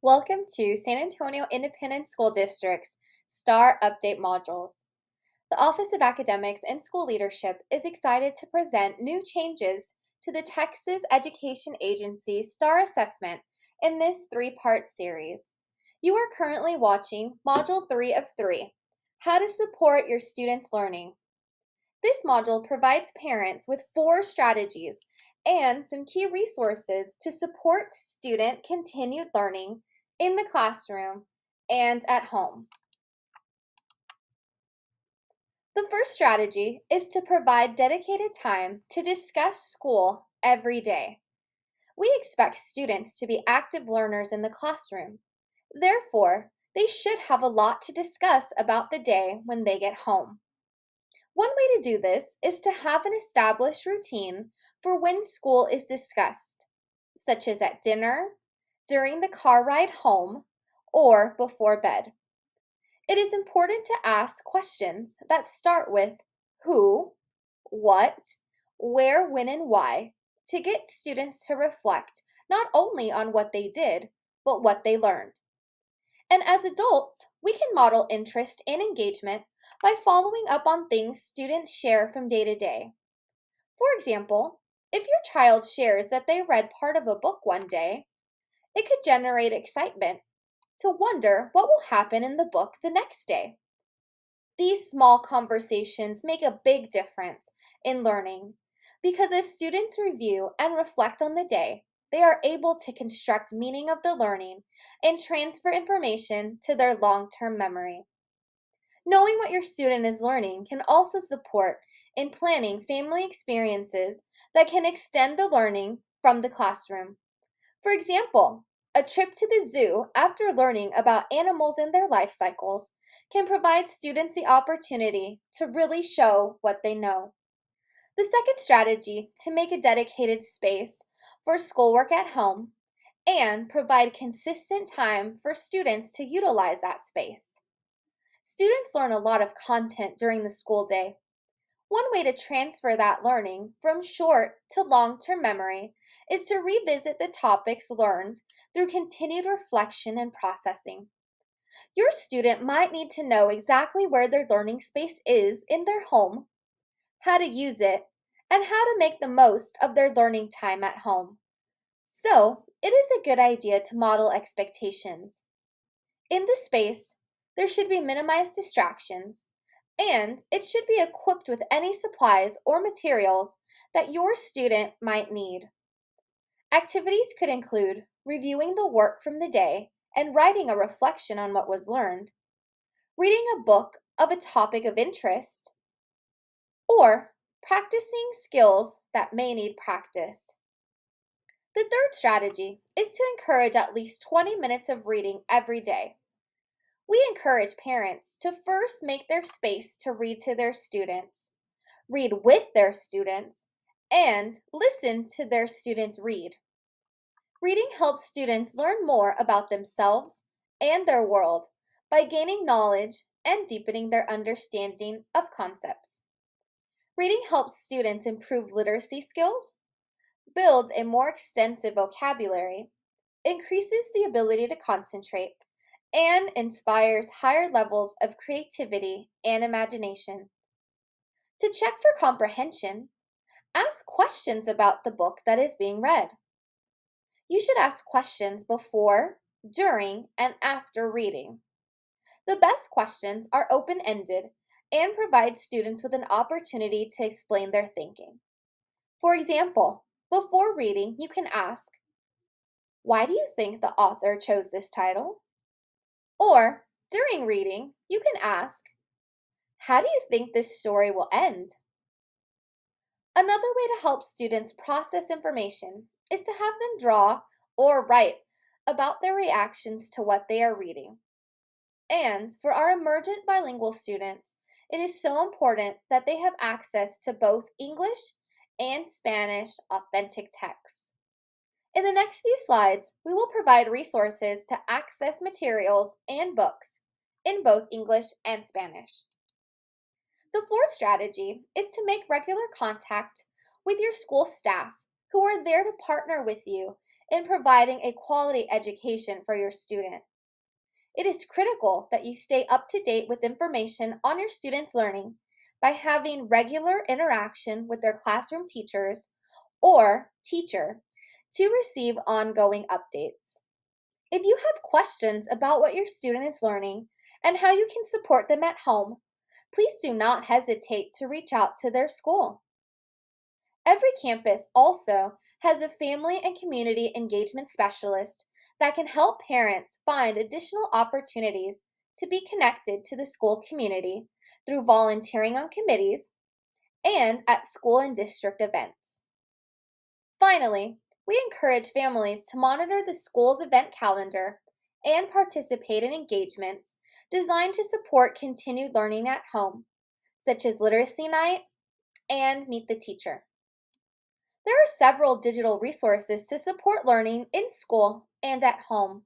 Welcome to San Antonio Independent School District's STAAR Update modules. The Office of Academics and School Leadership is excited to present new changes to the Texas Education Agency STAAR assessment in this three-part series. You are currently watching Module 3 of 3, How to Support Your Students' Learning. This module provides parents with 4 strategies and some key resources to support student continued learning in the classroom and at home. The first strategy is to provide dedicated time to discuss school every day. We expect students to be active learners in the classroom. Therefore, they should have a lot to discuss about the day when they get home. One way to do this is to have an established routine for when school is discussed, such as at dinner, during the car ride home, or before bed. It is important to ask questions that start with who, what, where, when, and why to get students to reflect not only on what they did, but what they learned. And as adults, we can model interest and engagement by following up on things students share from day to day. For example, if your child shares that they read part of a book one day, it could generate excitement to wonder what will happen in the book the next day. These small conversations make a big difference in learning because as students review and reflect on the day, they are able to construct meaning of the learning and transfer information to their long-term memory. Knowing what your student is learning can also support in planning family experiences that can extend the learning from the classroom. For example, a trip to the zoo after learning about animals and their life cycles can provide students the opportunity to really show what they know. The second strategy to make a dedicated space for schoolwork at home and provide consistent time for students to utilize that space. Students learn a lot of content during the school day. One way to transfer that learning from short to long-term memory is to revisit the topics learned through continued reflection and processing. Your student might need to know exactly where their learning space is in their home, how to use it, and how to make the most of their learning time at home. So, it is a good idea to model expectations. In the space, there should be minimized distractions, and it should be equipped with any supplies or materials that your student might need. Activities could include reviewing the work from the day and writing a reflection on what was learned, reading a book of a topic of interest, or practicing skills that may need practice. The third strategy is to encourage at least 20 minutes of reading every day. We encourage parents to first make their space to read to their students, read with their students, and listen to their students read. Reading helps students learn more about themselves and their world by gaining knowledge and deepening their understanding of concepts. Reading helps students improve literacy skills, builds a more extensive vocabulary, increases the ability to concentrate, and inspires higher levels of creativity and imagination. To check for comprehension, ask questions about the book that is being read. You should ask questions before, during, and after reading. The best questions are open-ended and provide students with an opportunity to explain their thinking. For example, before reading, you can ask, why do you think the author chose this title? Or, during reading, you can ask, how do you think this story will end? Another way to help students process information is to have them draw or write about their reactions to what they are reading. And for our emergent bilingual students, it is so important that they have access to both English and Spanish authentic text. In the next few slides, we will provide resources to access materials and books in both English and Spanish. The fourth strategy is to make regular contact with your school staff who are there to partner with you in providing a quality education for your student. It is critical that you stay up to date with information on your students' learning by having regular interaction with their classroom teachers or teacher to receive ongoing updates. If you have questions about what your student is learning and how you can support them at home, please do not hesitate to reach out to their school. Every campus also has a family and community engagement specialist that can help parents find additional opportunities to be connected to the school community through volunteering on committees and at school and district events. Finally, we encourage families to monitor the school's event calendar and participate in engagements designed to support continued learning at home, such as Literacy Night and Meet the Teacher. There are several digital resources to support learning in school and at home.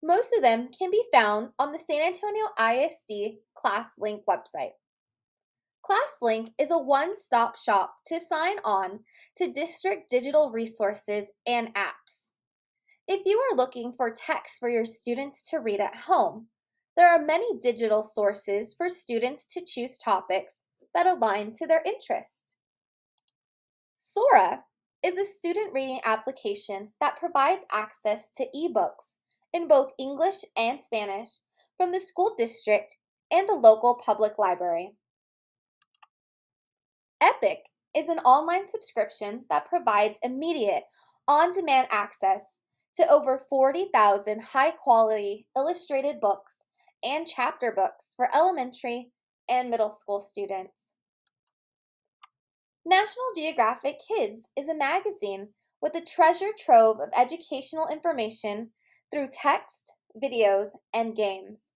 Most of them can be found on the San Antonio ISD ClassLink website. ClassLink is a one-stop shop to sign on to district digital resources and apps. If you are looking for text for your students to read at home, there are many digital sources for students to choose topics that align to their interests. Sora is a student reading application that provides access to ebooks in both English and Spanish from the school district and the local public library. Epic is an online subscription that provides immediate, on-demand access to over 40,000 high-quality illustrated books and chapter books for elementary and middle school students. National Geographic Kids is a magazine with a treasure trove of educational information through text, videos, and games.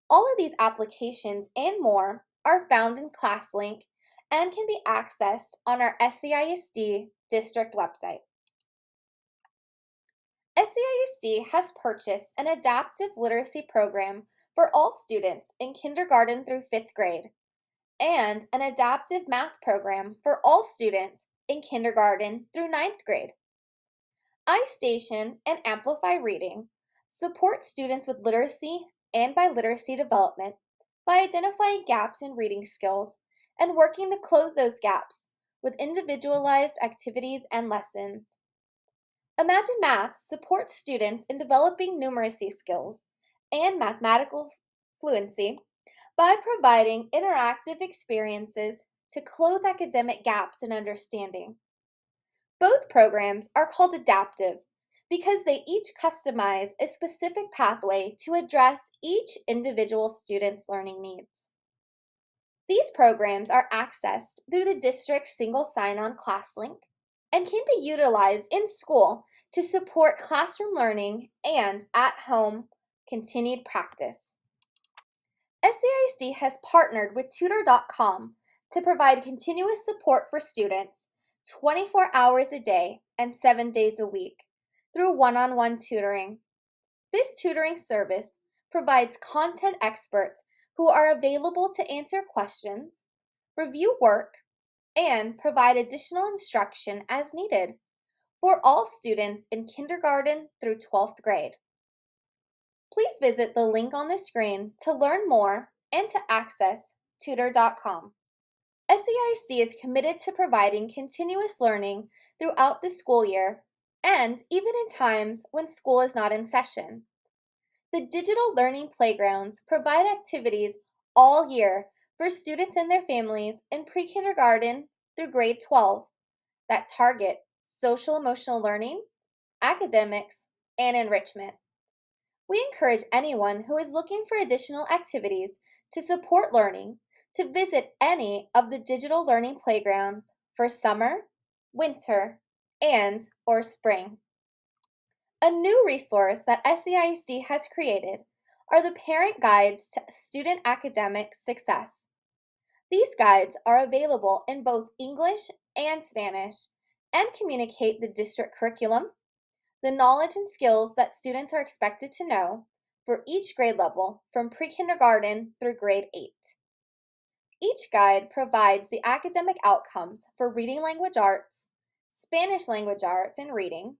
All of these applications and more are found in ClassLink and can be accessed on our SCISD district website. SCISD has purchased an adaptive literacy program for all students in kindergarten through 5th grade and an adaptive math program for all students in kindergarten through 9th grade. iStation and Amplify Reading support students with literacy and biliteracy development by identifying gaps in reading skills and working to close those gaps with individualized activities and lessons. Imagine Math supports students in developing numeracy skills and mathematical fluency by providing interactive experiences to close academic gaps in understanding. Both programs are called adaptive because they each customize a specific pathway to address each individual student's learning needs. These programs are accessed through the district's single sign-on ClassLink and can be utilized in school to support classroom learning and at-home continued practice. SCISD has partnered with Tutor.com to provide continuous support for students 24 hours a day and 7 days a week through one-on-one tutoring. This tutoring service provides content experts who are available to answer questions, review work, and provide additional instruction as needed for all students in kindergarten through 12th grade. Please visit the link on the screen to learn more and to access Tutor.com. SCIC is committed to providing continuous learning throughout the school year and even in times when school is not in session. The digital learning playgrounds provide activities all year for students and their families in pre-kindergarten through grade 12 that target social emotional learning, academics, and enrichment. We encourage anyone who is looking for additional activities to support learning to visit any of the digital learning playgrounds for summer, winter, and/or spring. A new resource that SCISD has created are the Parent Guides to Student Academic Success. These guides are available in both English and Spanish and communicate the district curriculum, the knowledge and skills that students are expected to know for each grade level from pre-kindergarten through grade 8. Each guide provides the academic outcomes for reading language arts, Spanish language arts and reading,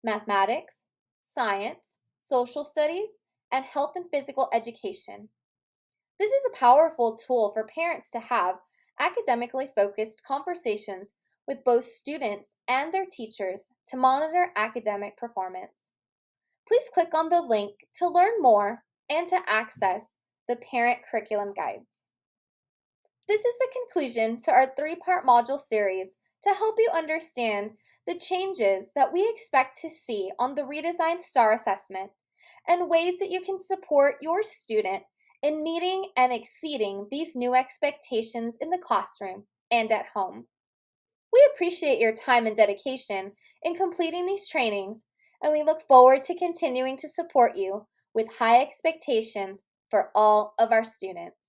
mathematics, science, social studies, and health and physical education. This is a powerful tool for parents to have academically focused conversations with both students and their teachers to monitor academic performance. Please click on the link to learn more and to access the parent curriculum guides. This is the conclusion to our three-part module series to help you understand the changes that we expect to see on the redesigned STAAR assessment and ways that you can support your student in meeting and exceeding these new expectations in the classroom and at home. We appreciate your time and dedication in completing these trainings, and we look forward to continuing to support you with high expectations for all of our students.